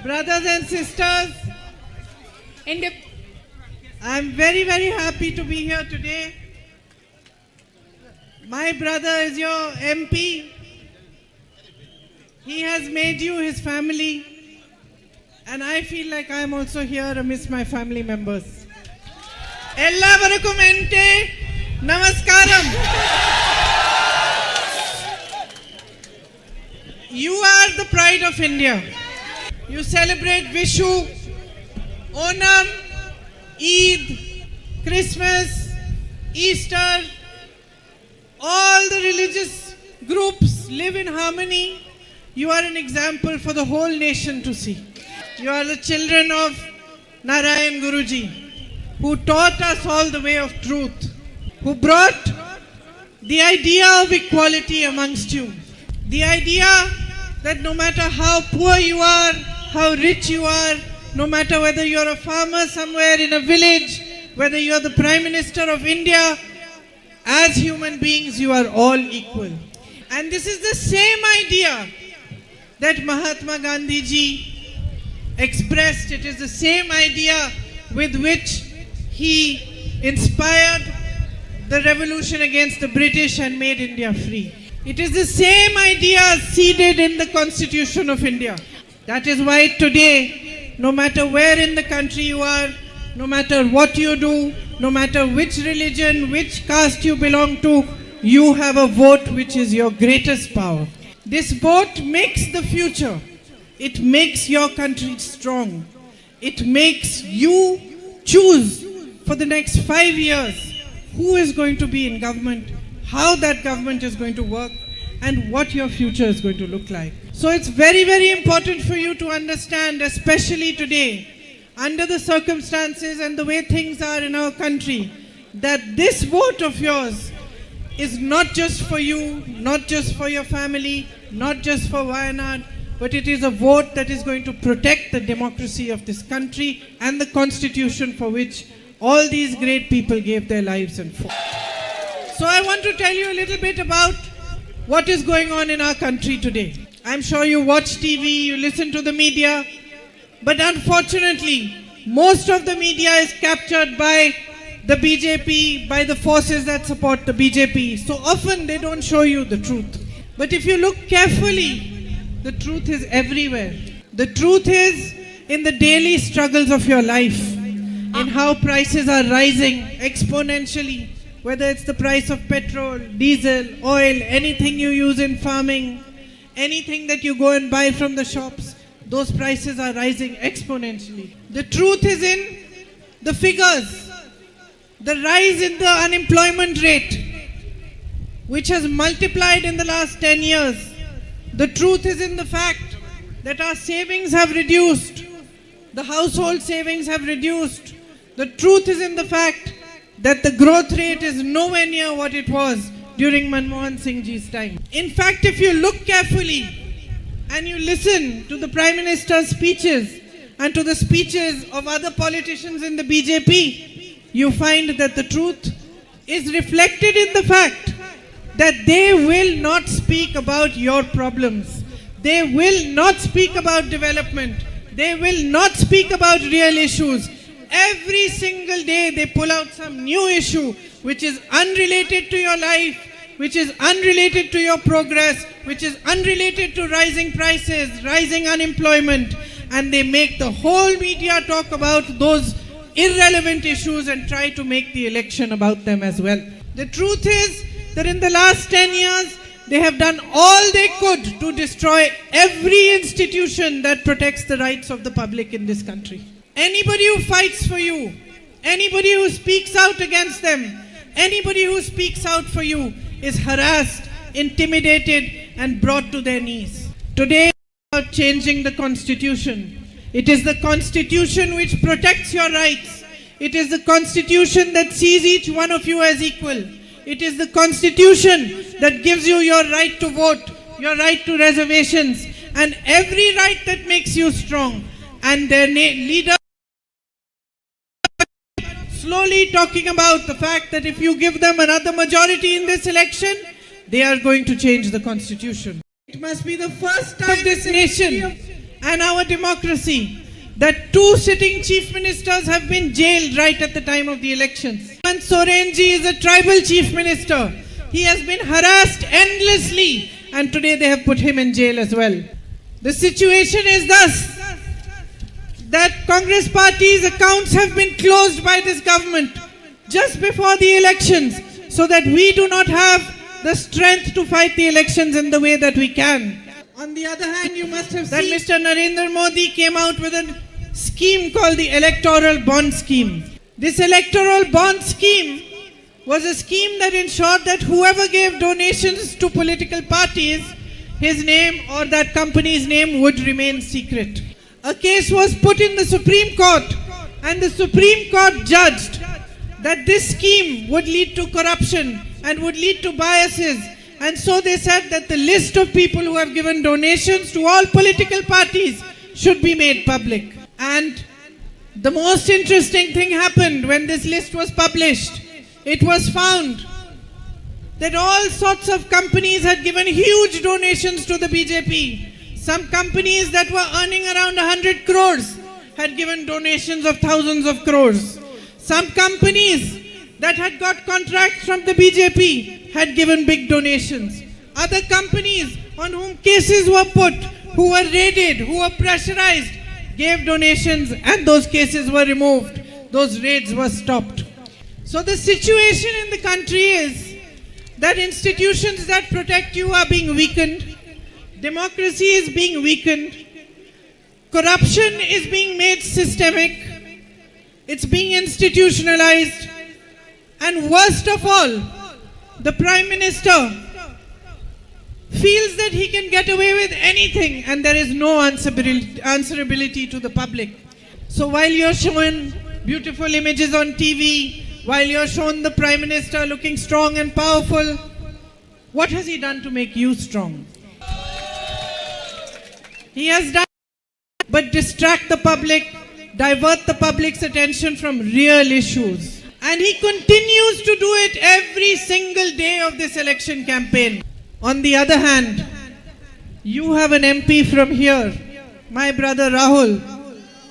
Brothers and sisters, I'm very, very happy to be here today. My brother is your MP. He has made you his family. And I feel like I'm also here amidst my family members. Ellavarku mente namaskaram. You are the pride of India. You celebrate Vishu, Onam, Eid, Christmas, Easter. All the religious groups live in harmony. You are an example for the whole nation to see. You are the children of Narayan Guruji, who taught us all the way of truth, who brought the idea of equality amongst you. The idea that no matter how poor you are, how rich you are, no matter whether you are a farmer somewhere in a village, whether you are the Prime Minister of India, as human beings you are all equal. And this is the same idea that Mahatma Gandhi ji expressed. It is the same idea with which he inspired the revolution against the British and made India free. It is the same idea seeded in the Constitution of India. That is why today, no matter where in the country you are, no matter what you do, no matter which religion, which caste you belong to, you have a vote which is your greatest power. This vote makes the future. It makes your country strong. It makes you choose for the next 5 years who is going to be in government, how that government is going to work, and what your future is going to look like. So it's very, very important for you to understand, especially today, under the circumstances and the way things are in our country, that this vote of yours is not just for you, not just for your family, not just for Wayanad, but it is a vote that is going to protect the democracy of this country and the constitution for which all these great people gave their lives and fought. So I want to tell you a little bit about what is going on in our country today. I'm sure you watch TV, you listen to the media, but unfortunately, most of the media is captured by the BJP, by the forces that support the BJP. So often they don't show you the truth. But if you look carefully, the truth is everywhere. The truth is in the daily struggles of your life, in how prices are rising exponentially, whether it's the price of petrol, diesel, oil, anything you use in farming, anything that you go and buy from the shops, those prices are rising exponentially. The truth is in the figures, the rise in the unemployment rate, which has multiplied in the last 10 years. The truth is in the fact that our savings have reduced, the household savings have reduced. The truth is in the fact that the growth rate is nowhere near what it was during Manmohan Singh ji's time. In fact, if you look carefully and you listen to the Prime Minister's speeches and to the speeches of other politicians in the BJP, you find that the truth is reflected in the fact that they will not speak about your problems. They will not speak about development. They will not speak about real issues. Every single day they pull out some new issue which is unrelated to your life, which is unrelated to your progress, which is unrelated to rising prices, rising unemployment, and they make the whole media talk about those irrelevant issues and try to make the election about them as well. The truth is that in the last 10 years, they have done all they could to destroy every institution that protects the rights of the public in this country. Anybody who fights for you, anybody who speaks out against them, anybody who speaks out for you is harassed, intimidated, and brought to their knees. Today, we are changing the constitution. It is the constitution which protects your rights. It is the constitution that sees each one of you as equal. It is the constitution that gives you your right to vote, your right to reservations, and every right that makes you strong. And their leader slowly talking about the fact that if you give them another majority in this election, they are going to change the constitution. It must be the first time of this nation and our democracy that two sitting chief ministers have been jailed right at the time of the elections. Hemant Soren ji is a tribal chief minister. He has been harassed endlessly, and today they have put him in jail as well. The situation is thus that Congress party's accounts have been closed by this government just before the elections, so that we do not have the strength to fight the elections in the way that we can. On the other hand, you must have seen that Mr. Narendra Modi came out with a scheme called the Electoral Bond Scheme. This Electoral Bond Scheme was a scheme that ensured that whoever gave donations to political parties, his name or that company's name would remain secret. A case was put in the Supreme Court, and the Supreme Court judged that this scheme would lead to corruption and would lead to biases. And so they said that the list of people who have given donations to all political parties should be made public. And the most interesting thing happened when this list was published. It was found that all sorts of companies had given huge donations to the BJP. Some companies that were earning around 100 crores had given donations of thousands of crores. Some companies that had got contracts from the BJP had given big donations. Other companies on whom cases were put, who were raided, who were pressurized, gave donations, and those cases were removed. Those raids were stopped. So the situation in the country is that institutions that protect you are being weakened. Democracy is being weakened. Corruption is being made systemic. It's being institutionalized. And worst of all, the Prime Minister feels that he can get away with anything and there is no answerability to the public. So while you're shown beautiful images on TV, while you're shown the Prime Minister looking strong and powerful, what has he done to make you strong? He has done but distract the public, divert the public's attention from real issues. And he continues to do it every single day of this election campaign. On the other hand, you have an MP from here, my brother Rahul,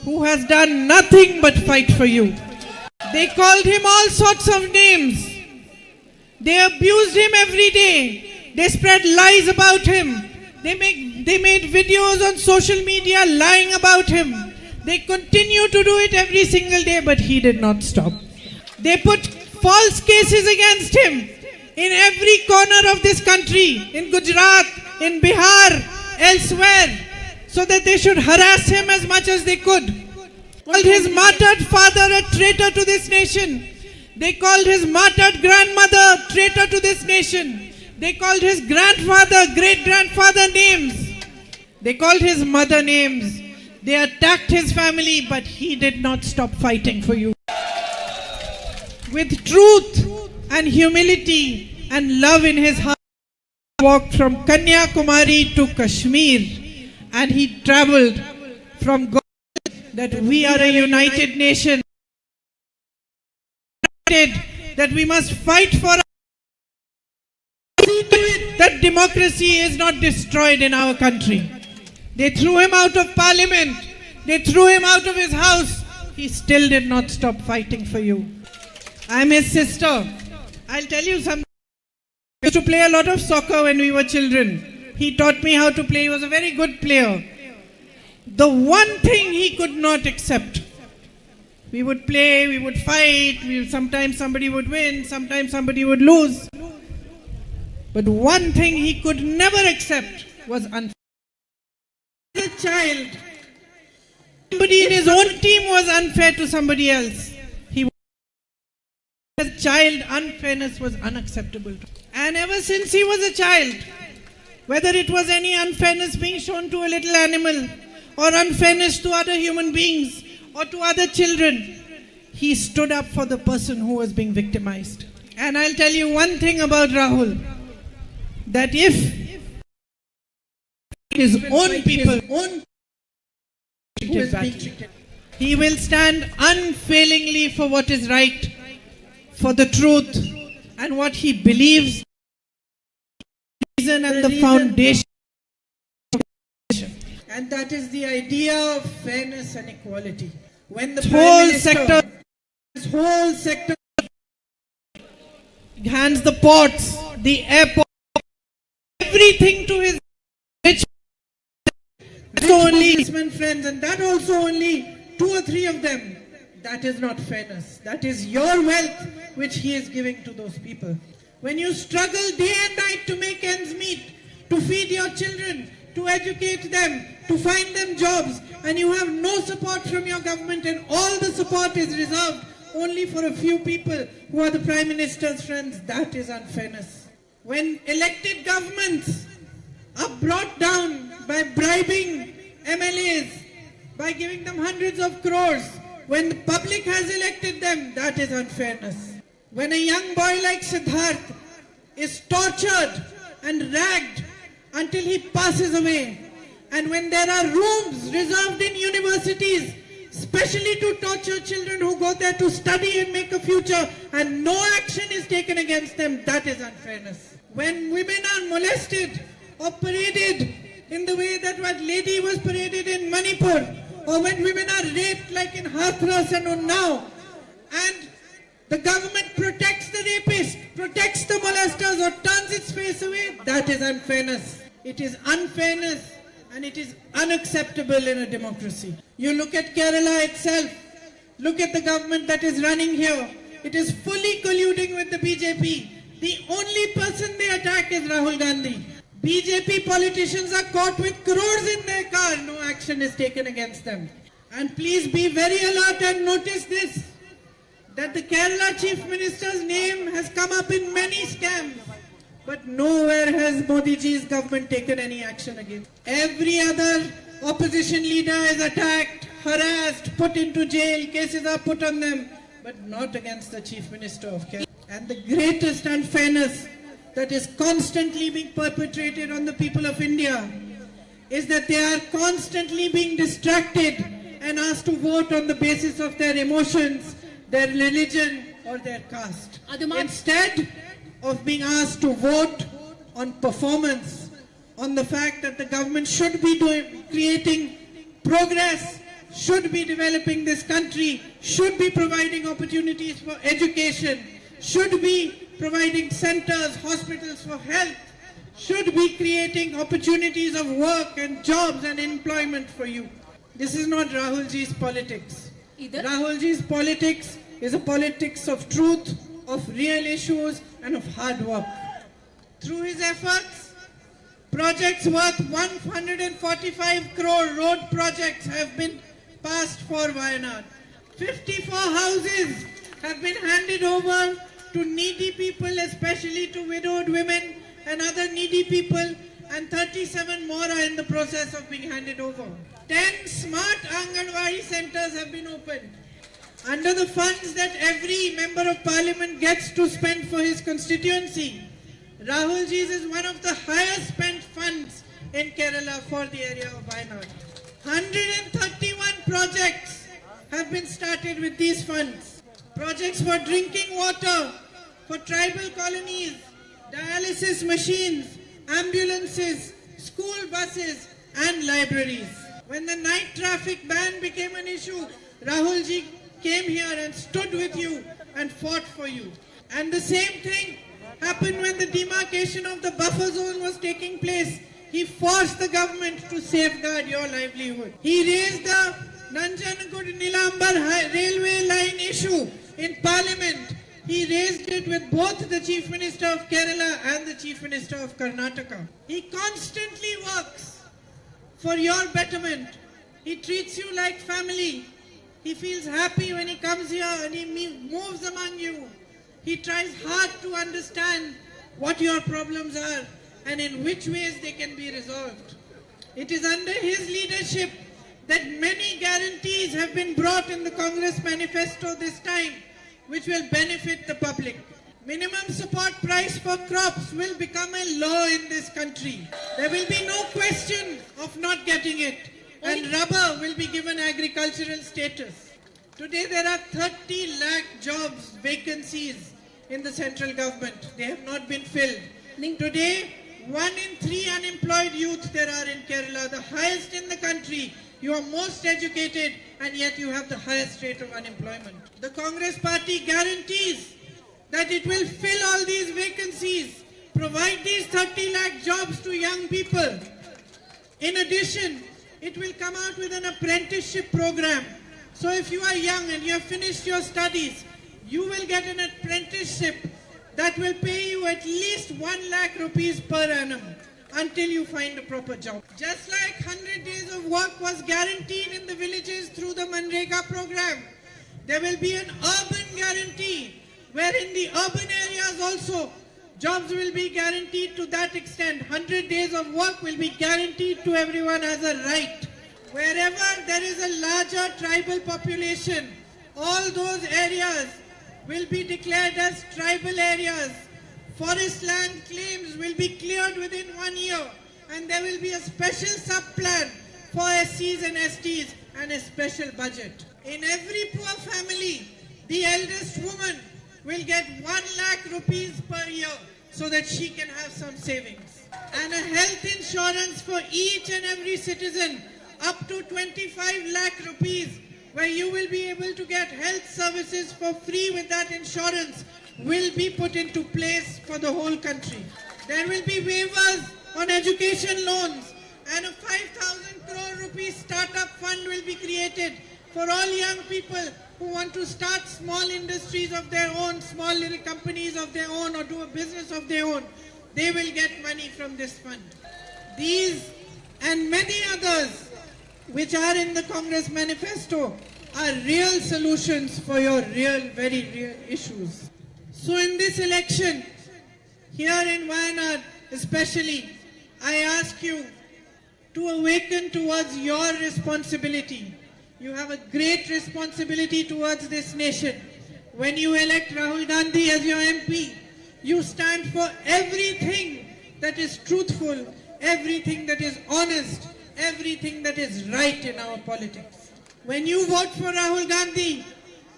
who has done nothing but fight for you. They called him all sorts of names. They abused him every day. They spread lies about him. They made videos on social media lying about him. They continue to do it every single day, but he did not stop. They put false cases against him in every corner of this country, in Gujarat, in Bihar, elsewhere, so that they should harass him as much as they could. Called his martyred father a traitor to this nation. They called his martyred grandmother traitor to this nation. They called his grandfather, great-grandfather names. They called his mother names. They attacked his family, but he did not stop fighting for you. With truth and humility and love in his heart, he walked from Kanyakumari to Kashmir, and he traveled from God that we are a united nation, that we must fight for that democracy is not destroyed in our country. They threw him out of parliament. They threw him out of his house. He still did not stop fighting for you. I'm his sister. I'll tell you something. We used to play a lot of soccer when we were children. He taught me how to play. He was a very good player. The one thing he could not accept, we would play, we would fight, sometimes somebody would win, sometimes somebody would lose. But one thing he could never accept was unfairness. As a child, somebody in his own team was unfair to somebody else. As a child, unfairness was unacceptable. And ever since he was a child, whether it was any unfairness being shown to a little animal, or unfairness to other human beings, or to other children, he stood up for the person who was being victimized. And I'll tell you one thing about Rahul, that if his own people, he will stand unfailingly for what is right, for the truth, and what he believes is the reason and the foundation. And that is the idea of fairness and equality. When the this whole sector hands the ports, the airport, everything to his rich policemen friends, and that also only 2 or 3 of them. That is not fairness. That is your wealth which he is giving to those people. When you struggle day and night to make ends meet, to feed your children, to educate them, to find them jobs, and you have no support from your government, and all the support is reserved only for a few people who are the Prime Minister's friends, that is unfairness. When elected governments are brought down by bribing MLAs, by giving them hundreds of crores, when the public has elected them, that is unfairness. When a young boy like Siddharth is tortured and ragged until he passes away, and when there are rooms reserved in universities specially to torture children who go there to study and make a future, and no action is taken against them, that is unfairness. When women are molested or paraded in the way that one lady was paraded in Manipur, or when women are raped like in Hathras and Unnao, and the government protects the rapist, protects the molesters, or turns its face away, that is unfairness. It is unfairness, and it is unacceptable in a democracy. You look at Kerala itself, look at the government that is running here. It is fully colluding with the BJP. The only person they attack is Rahul Gandhi. BJP politicians are caught with crores in their car. No action is taken against them. And please be very alert and notice this, that the Kerala Chief Minister's name has come up in many scams. But nowhere has Modi ji's government taken any action against. Every other opposition leader is attacked, harassed, put into jail, cases are put on them, but not against the Chief Minister of Kerala. And the greatest unfairness that is constantly being perpetrated on the people of India is that they are constantly being distracted and asked to vote on the basis of their emotions, their religion, or their caste. Instead of being asked to vote on performance, on the fact that the government should be creating progress, should be developing this country, should be providing opportunities for education, should be providing centers, hospitals for health, should be creating opportunities of work and jobs and employment for you. This is not Rahul ji's politics. Rahul ji's politics is a politics of truth, of real issues, and of hard work. Through his efforts, projects worth 145 crore road projects have been passed for Wayanad. 54 houses have been handed over to needy people, especially to widowed women and other needy people, and 37 more are in the process of being handed over. 10 smart Anganwadi centers have been opened. Under the funds that every member of parliament gets to spend for his constituency, Rahul ji's is one of the highest spent funds in Kerala for the area of Wayanad. 131 projects have been started with these funds. Projects for drinking water, for tribal colonies, dialysis machines, ambulances, school buses, and libraries. When the night traffic ban became an issue, Rahul ji came here and stood with you and fought for you. And the same thing happened when the demarcation of the buffer zone was taking place. He forced the government to safeguard your livelihood. He raised the Nanjangud-Nilambar railway line issue in Parliament. He raised it with both the Chief Minister of Kerala and the Chief Minister of Karnataka. He constantly works for your betterment. He treats you like family. He feels happy when he comes here and he moves among you. He tries hard to understand what your problems are and in which ways they can be resolved. It is under his leadership that many guarantees have been brought in the Congress manifesto this time, which will benefit the public. Minimum support price for crops will become a law in this country. There will be no question of not getting it. And rubber will be given agricultural status. Today there are 30 lakh jobs, vacancies in the central government. They have not been filled. Today 1 in 3 unemployed youth there are in Kerala, the highest in the country. You are most educated and yet you have the highest rate of unemployment. The Congress party guarantees that it will fill all these vacancies, provide these 30 lakh jobs to young people. In addition, it will come out with an apprenticeship program. So if you are young and you have finished your studies, you will get an apprenticeship that will pay you at least 1 lakh rupees per annum until you find a proper job. Just like 100 days of work was guaranteed in the villages through the Manrega program, there will be an urban guarantee where in the urban areas also jobs will be guaranteed to that extent. 100 days of work will be guaranteed to everyone as a right. Wherever there is a larger tribal population, all those areas will be declared as tribal areas. Forest land claims will be cleared within 1 year and there will be a special sub-plan for SCs and STs and a special budget. In every poor family, the eldest woman will get 1 lakh rupees per year so that she can have some savings. And a health insurance for each and every citizen up to 25 lakh rupees, where you will be able to get health services for free with that insurance, will be put into place for the whole country. There will be waivers on education loans and a 5,000 crore rupees startup fund will be created for all young people who want to start small industries of their own, small little companies of their own, or do a business of their own. They will get money from this fund. These and many others which are in the Congress manifesto are real solutions for your very real issues. So in this election, here in Wayanad especially, I ask you to awaken towards your responsibility. You have a great responsibility towards this nation. When you elect Rahul Gandhi as your MP, you stand for everything that is truthful, everything that is honest, everything that is right in our politics. When you vote for Rahul Gandhi,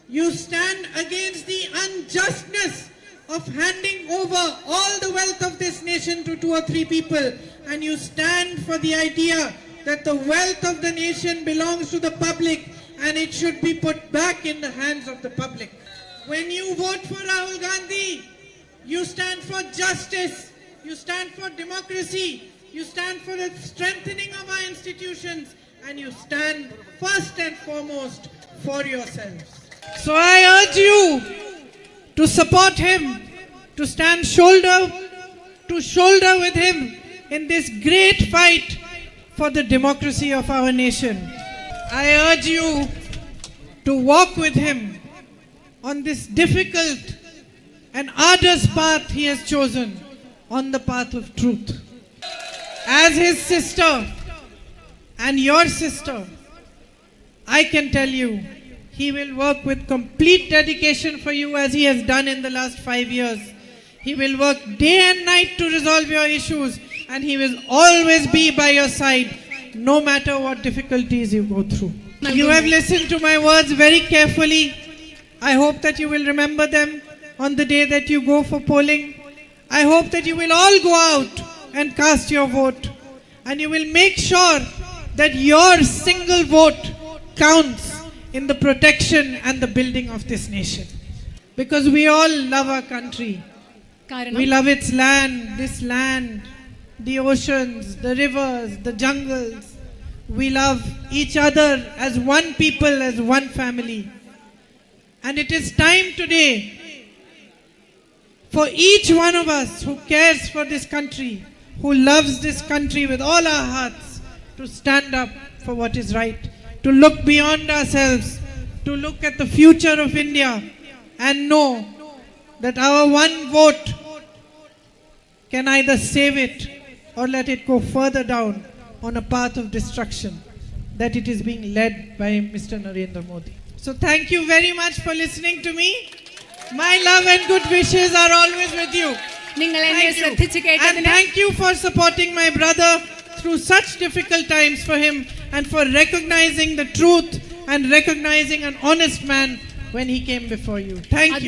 you stand against the unjustness of handing over all the wealth of this nation to 2 or 3 people, and you stand for the idea that the wealth of the nation belongs to the public and it should be put back in the hands of the public. When you vote for Rahul Gandhi, you stand for justice, you stand for democracy, you stand for the strengthening of our institutions, and you stand first and foremost for yourselves. So I urge you to support him, to stand shoulder to shoulder with him in this great fight for the democracy of our nation. I urge you to walk with him on this difficult and arduous path he has chosen, on the path of truth. As his sister and your sister, I can tell you, he will work with complete dedication for you as he has done in the last 5 years. He will work day and night to resolve your issues, and he will always be by your side, no matter what difficulties you go through. You have listened to my words very carefully. I hope that you will remember them on the day that you go for polling. I hope that you will all go out and cast your vote, and you will make sure that your single vote counts in the protection and the building of this nation. Because we all love our country. We love its land, this land, the oceans, the rivers, the jungles. We love each other as one people, as one family. And it is time today for each one of us who cares for this country, who loves this country with all our hearts, to stand up for what is right, to look beyond ourselves, to look at the future of India and know that our one vote can either save it or let it go further down on a path of destruction that it is being led by Mr. Narendra Modi. So thank you very much for listening to me. My love and good wishes are always with you. And thank you for supporting my brother through such difficult times for him, and for recognizing the truth and recognizing an honest man when he came before you. Thank you.